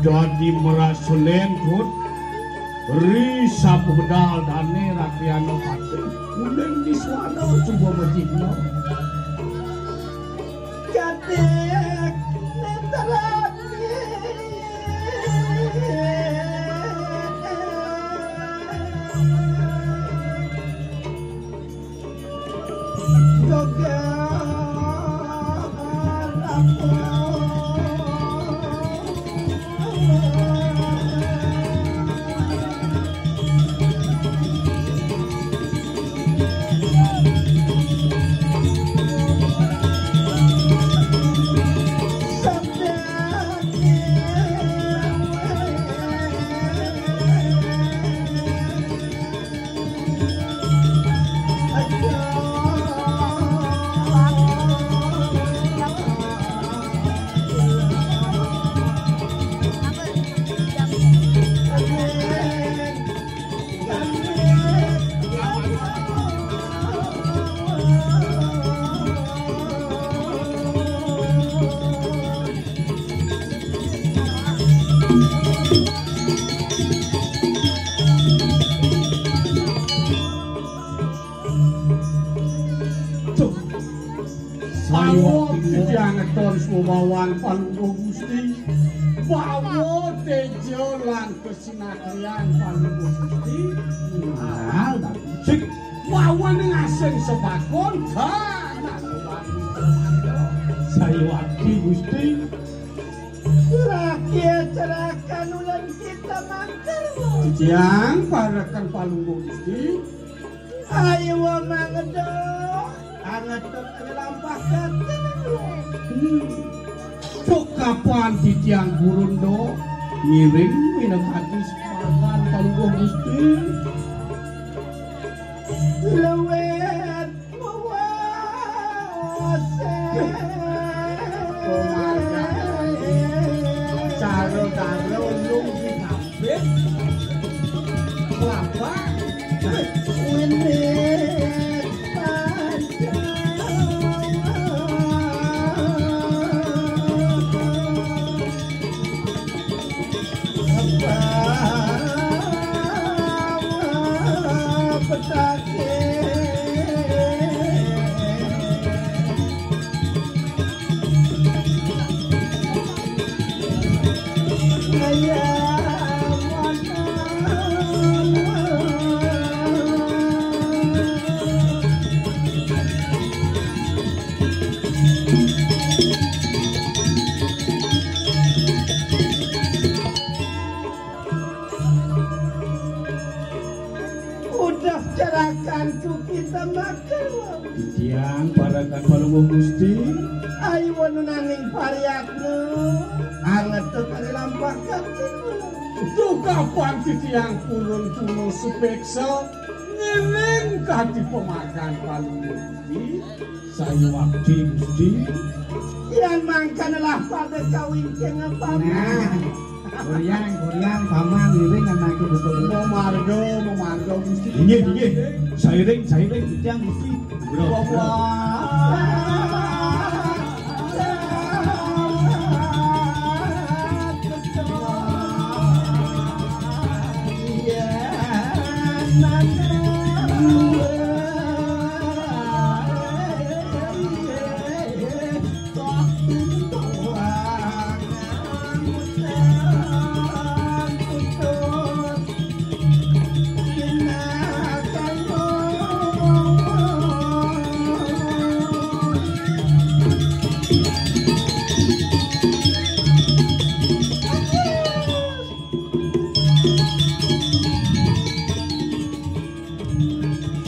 Jadi merasa lentut Risa pedal dane rakyano pate Ulen diswana coba majikno Kadek netaraki Goga Sumawan Palungguh Gusti bawa tejo lan kesinakrian Palungguh Gusti hal dan cik bawa ngaseng sebakon tanah saya wakil Gusti rakyat cerakan ulan kita mangkar yang parakan Palungguh Gusti ayo mangedok angetok lampahkan kapan titiang burundo ngiring minum hati sepakan Palungguh Gusti lewet mewase caro-caro lung di kabeh kelapa winit panjang Tiang parakan Palungguh Gusti ayo nanging pariakmu anget kali lampahkan itu kapan tiang purun kuno supeksa ngiling kati pemakan Palungguh Gusti saya wakil Gusti yang mangkanalah pada kawin kenga paman Goryang paman ngiring anakku betul memargo Gusti ini sairing tiang Gusti bro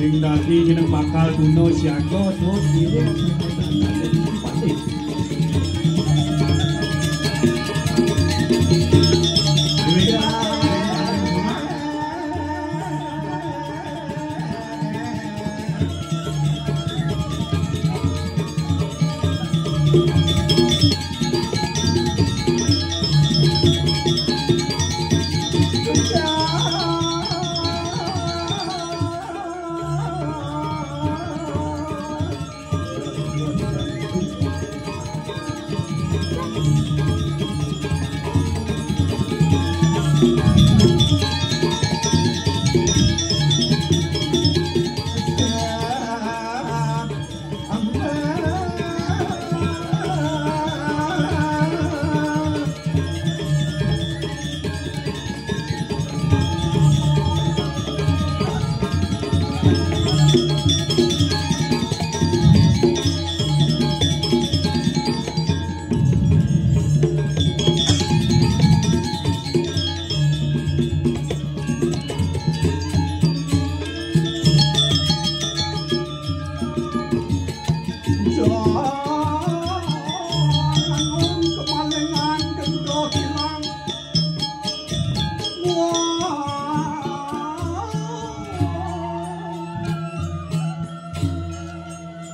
sing dadi jeneng bakal duno siaga terus ini pasti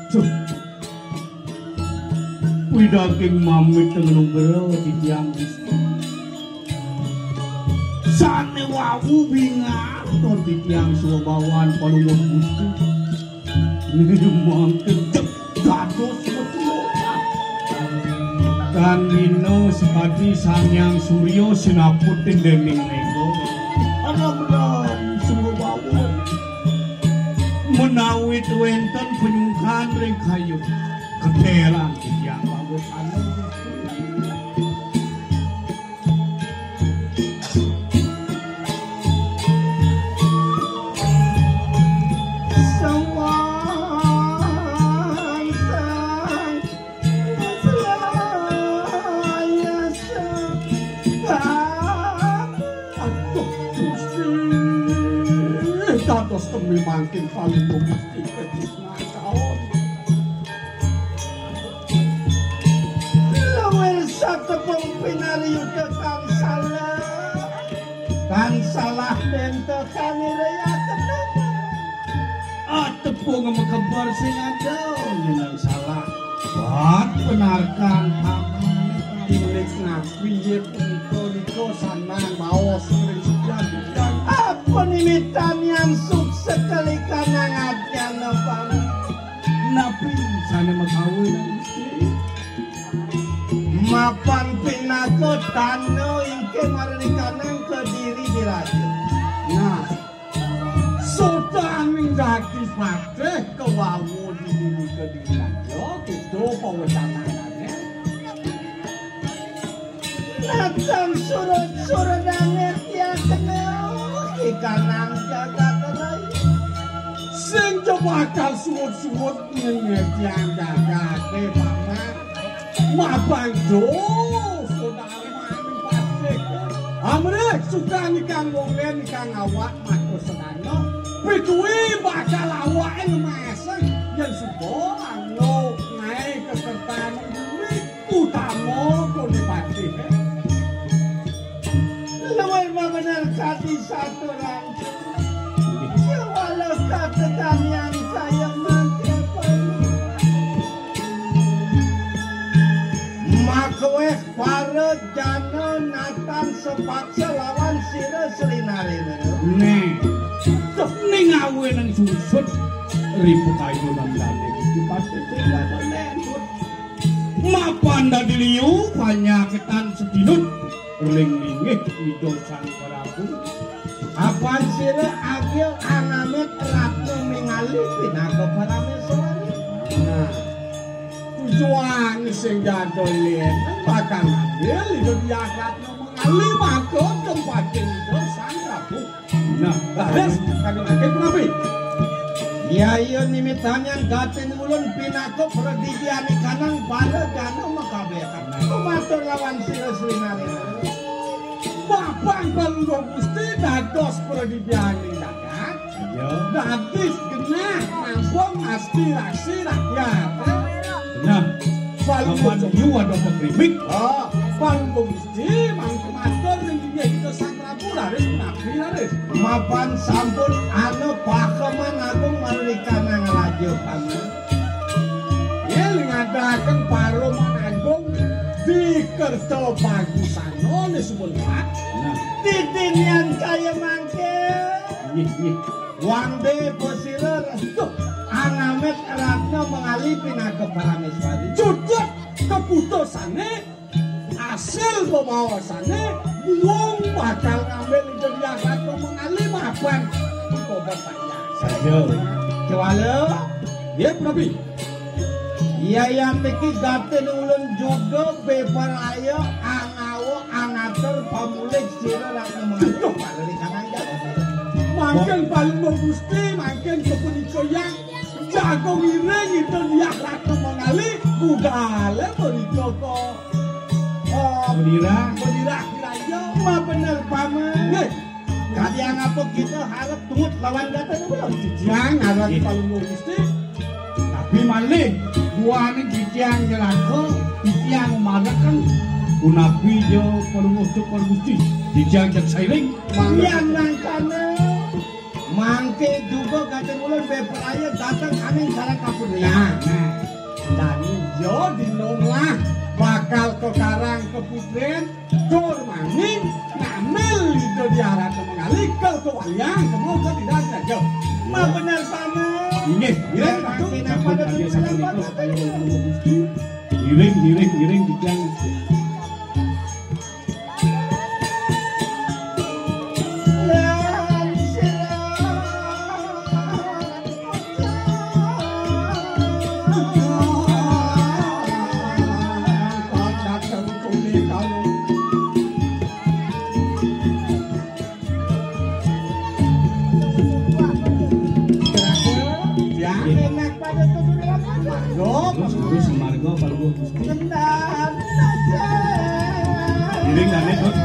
Cuk. Widaking mamit tengenung gero titiang Gusti. Sane wawu bingar to titiang suwabawan palungguh Gusti. Mangke gados betulokan. Dan Nino sepati Sanyang Suryo sinaputin dening nego. Alam suwabawu. Menawit wenten penyungkan ring kayu. Ketelan titiang bagus anu dados temi mangkin paling Gusti kecis ngacaon. Lawel sa tepung pinariuda kan salah bento kaniraya tenang. Tepung makabar sing adaw yang salah. Buat benarkan paman milik ngapiye puniko sanang bawa sering sekian. Apa nimitan yang sukses sekali kanang adyan apa? Napi sana makawin ang Gusti. Mapan pinako tano ingke marani kanang kediri di raja. Nah, sotang daki pate kewawu di diri kediri raja. Itu pawasanannya. Natang surut-surut angin yang kenal. Ikanang jaga terai sing coba akal suwut-suwut ngetiang jaga ke paman mabang do saudara mami pasik amre suka nikang wongen nikang awak mako sedano pikuwi bakal awak ngemeseng yen supo anu naik kesertaan duwi utama konipati benar kati satu rancang. Ya walau katakan yang saya mangkepan. Makweh para jana natan sepaksa lawan sira selinari. Nih, nih ngawe nang susut ribu kayu nang dade. Gusti pasti tidak menenut. Mapan dadi liu panyakitan sedinut. Ling-lingih widosan Prabu. Apaan sira agil anamet ratno mengali pinaka parameswari. Nah, tujuan sing jadolien bakal agil hidup ratno mengali maka tempatin widosan Prabu. Nah, baris kami agil Prabu. Ya iya nimitanyan gatin ulun pinaka pradidiani kanang bala jana makabekan. Kumatur lawan sira selinari. Bapak Balungguh Gusti dados pradidiani dagat. Dadis genah nampung aspirasi rakyat. Nah, Balungguh yu ada pekrimik. Balungguh Gusti mangke matur ning kita Sang Prabu laris menapi laris. Mapan sampun anu pakeman agung marlikanang raja paman. Yen ngadaken paruman agung di kerto bagusano disebut Pak. Nah, titin yang kaya mangke. Wande posira restu anamet ratna mengali pinaka parameswari. Jujur keputusane hasil pemawasane wong bakal ngambil itu dia ratna mengali mapan kobar panjang. Saja. Kewala. Ya, Nabi. Iya yang miki gaten ulun juga beberaya angawo angater pamulik sira ratna mengaluh dari kanang jaga. Makin paling Gusti makin kepunika yang jago miring itu dia ratna mengali budale menika kok menira kiranya mah bener paman. Kalian apa kita harap tunggu lawan gaten belum dijang harap paling Gusti. Tapi malih buah ini jitiang jelako, jitiang madakan, unapi jo permusuk permusti, jitiang jak sairing. Yang nangkana, mangke juga kata mulut beberapa datang angin salah kapur. Nah, kaputren dur maning ngamil itu diarah mengali ke wayang semua ke tidak saja. Ma benar paman. Inggih, Iring kenapa ada Iring dijang. Margo Margo Gusti. Iring dane Dut.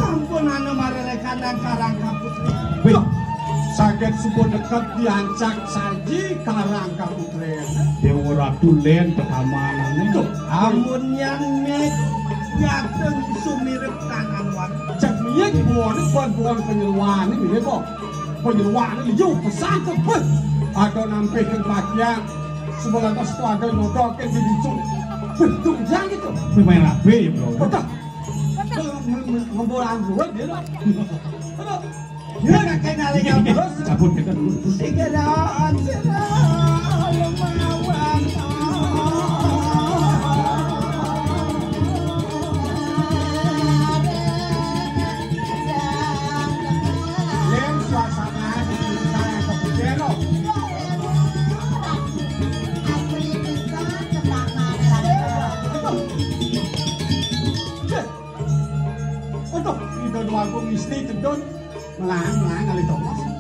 Sampun anu marerekan Karang Kaputren. Saged subuh dekat diancak saji Karang Kaputren. Dewa Ratu len pertamanan itu. Amun yang nek nyateng sumirip Anwar. Cek miye buan penyeluan ini kok. Penyeluan ini yo pesan kepet. Ada nampi ke bagian sebelah tas tu ada ngodokin di bicung. Bentuk jang itu. Memang rapi ya bro. Betul. Ngombolan dulu dia loh. Dia nggak kenal yang terus. Cabut kita dulu. Sekedar lumawan. Lem suasana di desa yang kebudero. Untuk itu dua aku mesti cedon melang kali Thomas.